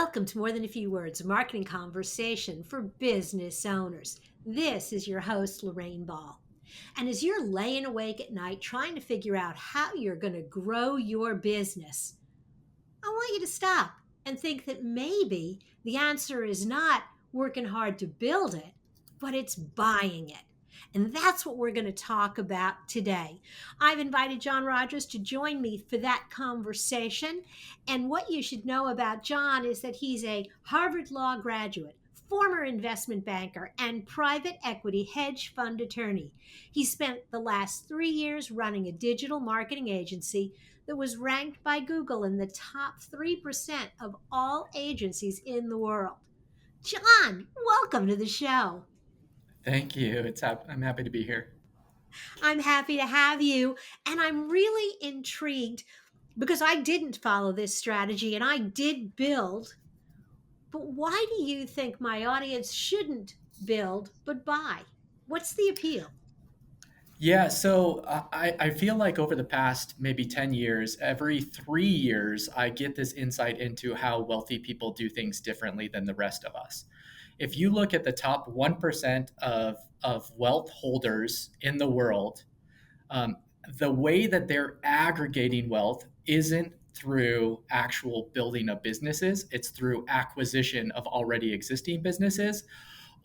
Welcome to More Than a Few Words, a marketing conversation for business owners. This is your host, Lorraine Ball. And as you're laying awake at night trying to figure out how you're going to grow your business, I want you to stop and think that maybe the answer is not working hard to build it, but it's buying it. And that's what we're going to talk about today. I've invited Jon Rogers to join me for that conversation. And what you should know about Jon is that he's a Harvard Law graduate, former investment banker, and private equity hedge fund attorney. He spent the last 3 years running a digital marketing agency that was ranked by Google in the top 3% of all agencies in the world. Jon, welcome to the show. Thank you. I'm happy to be here. I'm happy to have you. And I'm really intrigued because I didn't follow this strategy and I did build. But why do you think my audience shouldn't build but buy? What's the appeal? Yeah, so I feel like over the past maybe 10 years, every 3 years, I get this insight into how wealthy people do things differently than the rest of us. If you look at the top 1% of wealth holders in the world, um, the way that they're aggregating wealth isn't through actual building of businesses, it's through acquisition of already existing businesses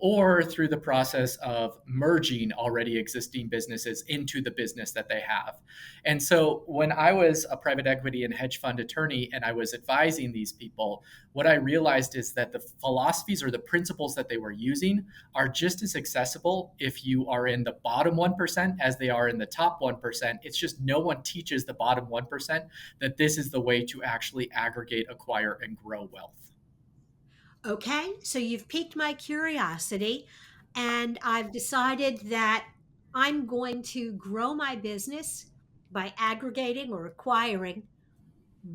or through the process of merging already existing businesses into the business that they have. And so when I was a private equity and hedge fund attorney and I was advising these people, what I realized is that the philosophies or the principles that they were using are just as accessible if you are in the bottom 1% as they are in the top 1%. It's just no one teaches the bottom 1% that this is the way to actually aggregate, acquire, and grow wealth. Okay, so you've piqued my curiosity, and I've decided that I'm going to grow my business by aggregating or acquiring.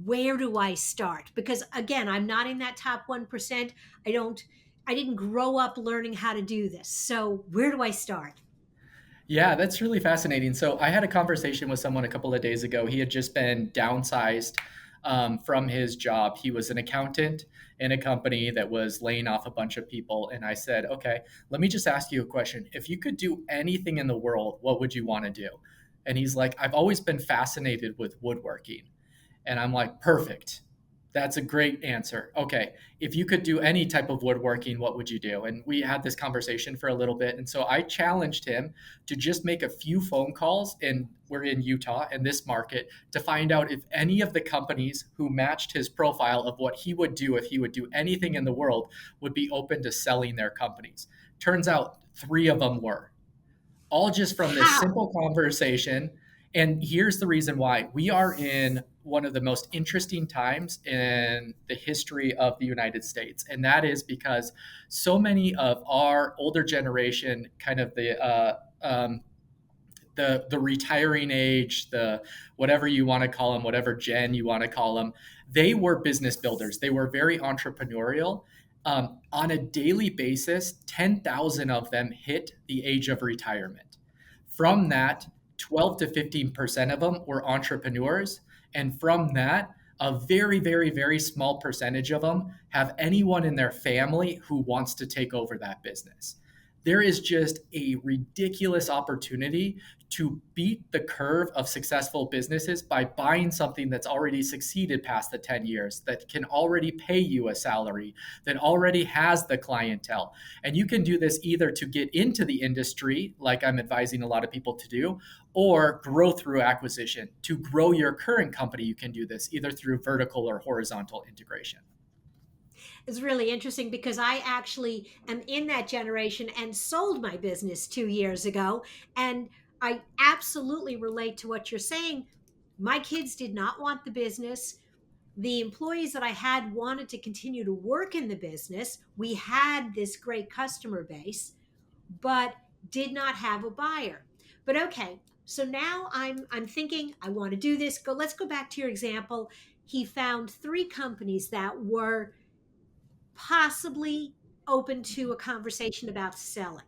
Where do I start? Because again, I'm not in that top 1%. I don't I didn't grow up learning how to do this. So, where do I start? Yeah, that's really fascinating. So I had a conversation with someone a couple of days ago. He had just been downsized from his job. He was an accountant in a company that was laying off a bunch of people. And I said, okay, let me just ask you a question. If you could do anything in the world, what would you want to do? And he's like, I've always been fascinated with woodworking. And I'm like, perfect. That's a great answer. Okay. If you could do any type of woodworking, what would you do? And we had this conversation for a little bit. And so I challenged him to just make a few phone calls. And we're in Utah in this market to find out if any of the companies who matched his profile of what he would do if he would do anything in the world would be open to selling their companies. Turns out three of them were all just from this How? simple conversation. And here's the reason why we are in one of the most interesting times in the history of the United States. And that is because so many of our older generation, kind of the retiring age, the whatever you want to call them, whatever gen you want to call them, they were business builders. They were very entrepreneurial. On a daily basis, 10,000 of them hit the age of retirement. From that, 12 to 15% of them were entrepreneurs. And from that, a very, very, very small percentage of them have anyone in their family who wants to take over that business. There is just a ridiculous opportunity to beat the curve of successful businesses by buying something that's already succeeded past the 10 years, that can already pay you a salary, that already has the clientele. And you can do this either to get into the industry, like I'm advising a lot of people to do, or grow through acquisition. To grow your current company, you can do this either through vertical or horizontal integration. It's really interesting because I actually am in that generation and sold my business 2 years ago. And I absolutely relate to what you're saying. My kids did not want the business. The employees that I had wanted to continue to work in the business. We had this great customer base, but did not have a buyer. But okay, so now I'm thinking I want to do this. Let's go back to your example. He found three companies that were possibly open to a conversation about selling.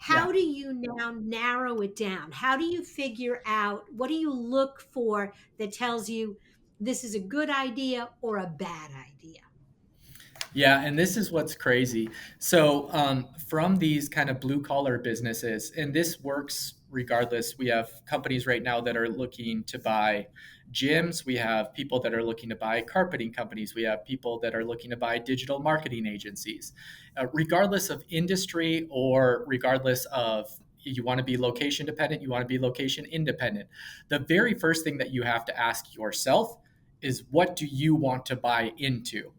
Yeah. How do you now narrow it down? How do you figure out what do you look for that tells you this is a good idea or a bad idea? Yeah, and this is what's crazy. So, from these kind of blue collar businesses, and this works regardless. We have companies right now that are looking to buy gyms. We have people that are looking to buy carpeting companies. We have people that are looking to buy digital marketing agencies. Regardless of industry or regardless of you want to be location dependent, you want to be location independent. The very first thing that you have to ask yourself is, what do you want to buy into?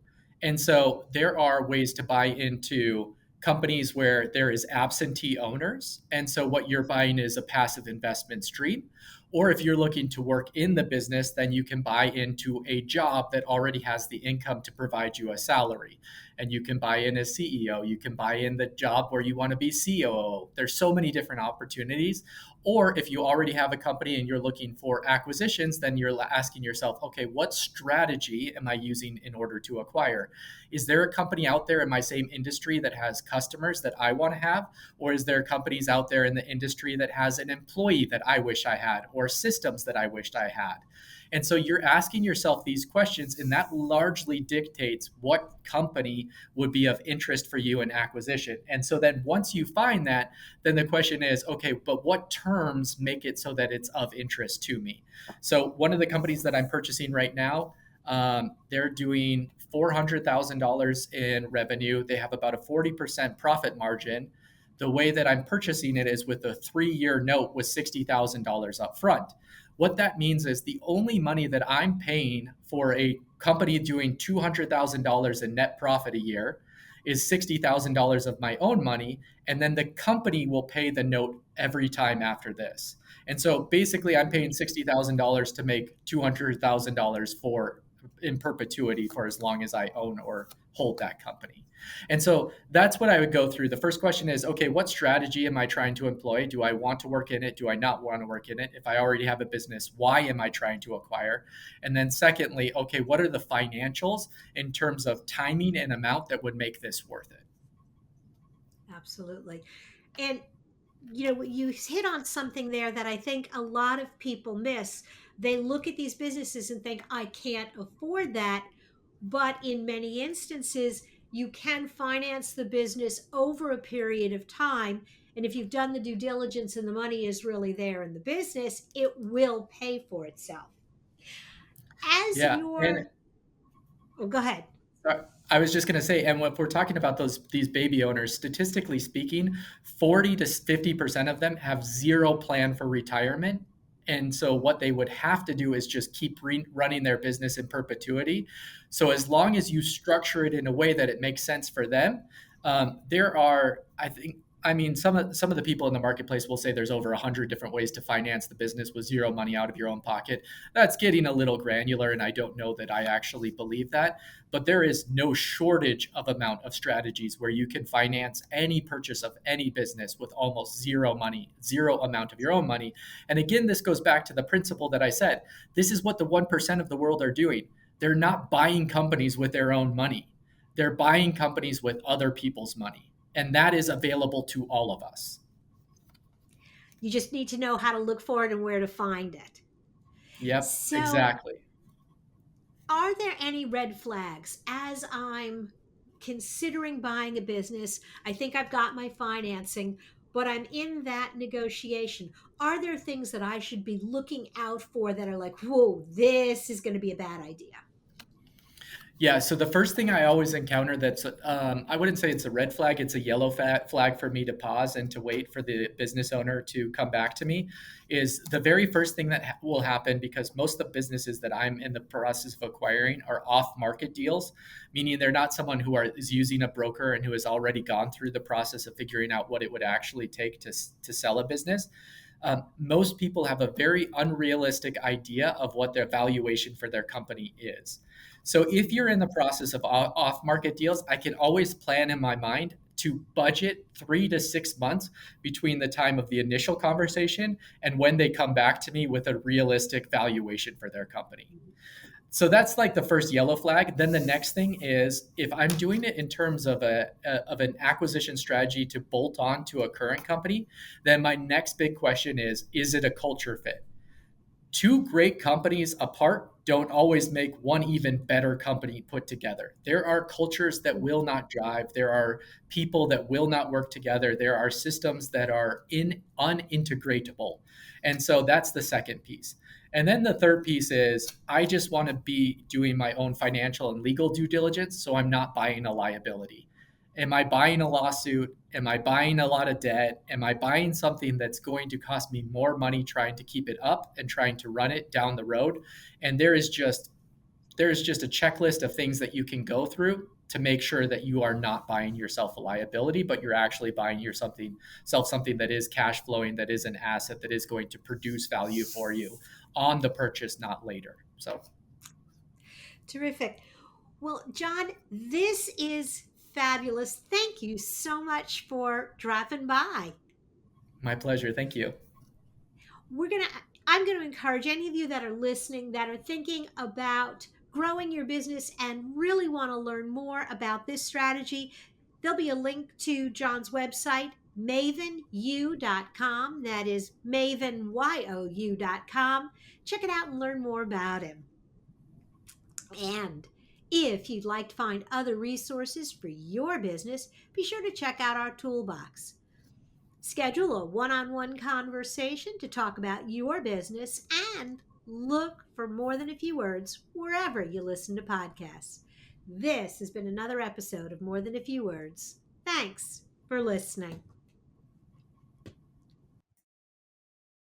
And so there are ways to buy into companies where there is absentee owners. And so what you're buying is a passive investment stream. Or if you're looking to work in the business, then you can buy into a job that already has the income to provide you a salary. And you can buy in as CEO. You can buy in the job where you want to be COO. There's so many different opportunities. Or if you already have a company and you're looking for acquisitions, then you're asking yourself, okay, what strategy am I using in order to acquire? Is there a company out there in my same industry that has customers that I want to have? Or is there companies out there in the industry that has an employee that I wish I had, or systems that I wished I had? And so you're asking yourself these questions, and that largely dictates what company would be of interest for you in acquisition. And so then once you find that, then the question is, okay, but what terms make it so that it's of interest to me? So one of the companies that I'm purchasing right now, they're doing $400,000 in revenue. They have about a 40% profit margin. The way that I'm purchasing it is with a 3-year note with $60,000 up front. What that means is the only money that I'm paying for a company doing $200,000 in net profit a year is $60,000 of my own money. And then the company will pay the note every time after this. And so basically, I'm paying $60,000 to make $200,000 for in perpetuity for as long as I own or hold that company. And so that's what I would go through. The first question is, okay, what strategy am I trying to employ? Do I want to work in it? Do I not want to work in it? If I already have a business, why am I trying to acquire? And then secondly, okay, what are the financials in terms of timing and amount that would make this worth it? Absolutely. And you hit on something there that I think a lot of people miss. They look at these businesses and think, I can't afford that. But in many instances, you can finance the business over a period of time. And if you've done the due diligence and the money is really there in the business, it will pay for itself. As Yeah. And your, oh, go ahead. I was just going to say, and if we're talking about these baby owners, statistically speaking, 40 to 50% of them have zero plan for retirement. And so what they would have to do is just keep running their business in perpetuity. So as long as you structure it in a way that it makes sense for them, there are, I think, I mean, some of the people in the marketplace will say there's over 100 different ways to finance the business with zero money out of your own pocket. That's getting a little granular, and I don't know that I actually believe that. But there is no shortage of amount of strategies where you can finance any purchase of any business with almost zero money, zero amount of your own money. And again, this goes back to the principle that I said. This is what the 1% of the world are doing. They're not buying companies with their own money. They're buying companies with other people's money. And that is available to all of us. You just need to know how to look for it and where to find it. Yep, So, exactly. are there any red flags as I'm considering buying a business? I think I've got my financing, but I'm in that negotiation. Are there things that I should be looking out for that are like, whoa, this is going to be a bad idea? Yeah, so the first thing I always encounter that's, I wouldn't say it's a red flag, it's a yellow flag for me to pause and to wait for the business owner to come back to me, is the very first thing that will happen, because most of the businesses that I'm in the process of acquiring are off market deals, meaning they're not someone is using a broker and who has already gone through the process of figuring out what it would actually take to sell a business. Most people have a very unrealistic idea of what their valuation for their company is. So if you're in the process of off market deals, I can always plan in my mind to budget 3 to 6 months between the time of the initial conversation and when they come back to me with a realistic valuation for their company. So that's like the first yellow flag. Then the next thing is, if I'm doing it in terms of of an acquisition strategy to bolt on to a current company, then my next big question is it a culture fit? Two great companies apart don't always make one even better company put together. There are cultures that will not jive. There are people that will not work together. There are systems that are unintegratable. And so that's the second piece. And then the third piece is I just want to be doing my own financial and legal due diligence so I'm not buying a liability. Am I buying a lawsuit? Am I buying a lot of debt? Am I buying something that's going to cost me more money trying to keep it up and trying to run it down the road? And there is just a checklist of things that you can go through to make sure that you are not buying yourself a liability, but you're actually buying yourself something that is cash flowing, that is an asset, that is going to produce value for you on the purchase, not later. So Terrific. Well, Jon, this is fabulous. Thank you so much for dropping by. my pleasure. Thank you. We're going to I'm going to encourage any of you that are listening that are thinking about growing your business and really want to learn more about this strategy. There'll be a link to Jon's website, mavenu.com. That is mavenyou.com. Check it out and learn more about him. And if you'd like to find other resources for your business, be sure to check out our toolbox. Schedule a one on one conversation to talk about your business and look for More Than a Few Words wherever you listen to podcasts. This has been another episode of More Than a Few Words. Thanks for listening.